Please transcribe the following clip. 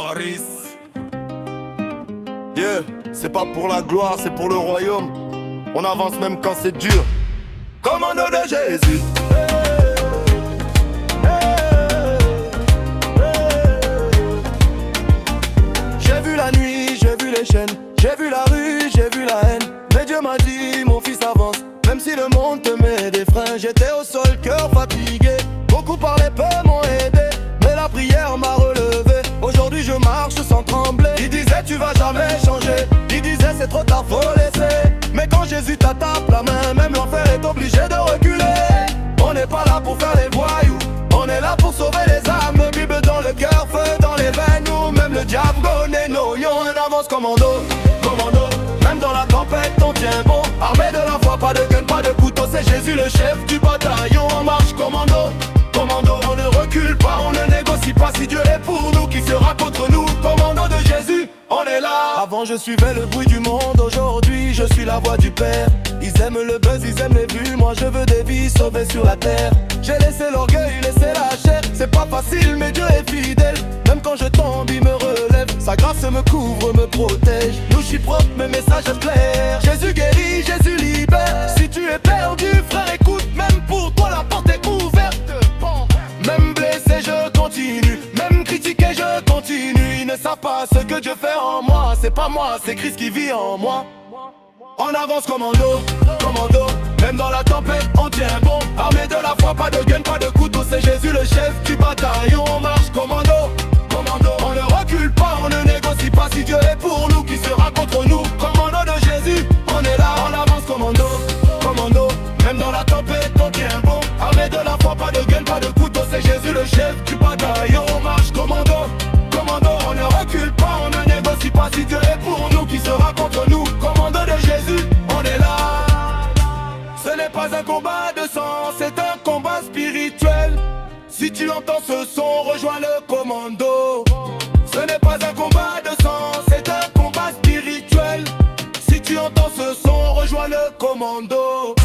Paris. Yeah, c'est pas pour la gloire, c'est pour le royaume. On avance même quand c'est dur. Commando de Jésus. J'ai vu la nuit, j'ai vu les chaînes, j'ai vu la rue, j'ai vu la haine. Mais Dieu m'a dit, mon fils avance. Même si le monde te met des freins, j'étais au sol, cœur fatigué. Beaucoup parlaient, peu m'ont aidé, mais la prière m'a relevé. Aujourd'hui je marche sans trembler. Ils disaient tu vas jamais changer, ils disaient c'est trop tard, faut laisser. Mais quand Jésus t'attape la main, même l'enfer est obligé de reculer. On n'est pas là pour faire les voyous, on est là pour sauver les âmes. Bible dans le cœur, feu dans les veines, nous même le diable connaît nos lions. On avance commando, commando. Même dans la tempête on tient bon. Armé de la foi, pas de gun, pas de couteau. C'est Jésus le chef du bataillon. On marche commando, commando. On ne recule pas, on ne négocie pas. Si Dieu est pour nous, qui sera contre nous? Commando de Jésus, on est là. Avant je suivais le bruit du monde, aujourd'hui je suis la voix du Père. Ils aiment le buzz, ils aiment les vues, moi je veux des vies sauvées sur la terre. J'ai laissé l'orgueil, laissé la chair. C'est pas facile mais Dieu est fidèle. Même quand je tombe il me relève. Sa grâce me couvre, me protège. Nous je suis propre, mes messages est clair. Jésus guérit, Jésus libère. Si tu es perdu frère écoute, même pour toi la porte est ouverte. Même blessé je continue, même critiqué je continue. Ils ne savent pas ce que Dieu fait en moi. C'est pas moi, c'est Christ qui vit en moi. On avance commando, commando. Même dans la tempête on tient bon. Armé de la foi, pas de gun, pas de couteau. C'est Jésus le chef du bataillon. On marche commando, commando. On ne recule pas, on ne négocie pas. Si Dieu est pour nous, qui sera contre nous? Commando de Jésus, on est là. On avance commando, commando. Même dans la tempête on tient bon. Armé de la foi, pas de gun, pas de couteau. C'est Jésus le chef du bataillon. On marche commando, commando. On ne recule pas, on ne négocie pas. Si Dieu est pour nous, qui sera contre nous? Commando de Jésus, on est là. Ce n'est pas un combat de sang, c'est un combat spirituel. Si tu entends ce son, rejoins le commando. Ce n'est pas un combat de sang, c'est un combat spirituel. Si tu entends ce son, rejoins le commando.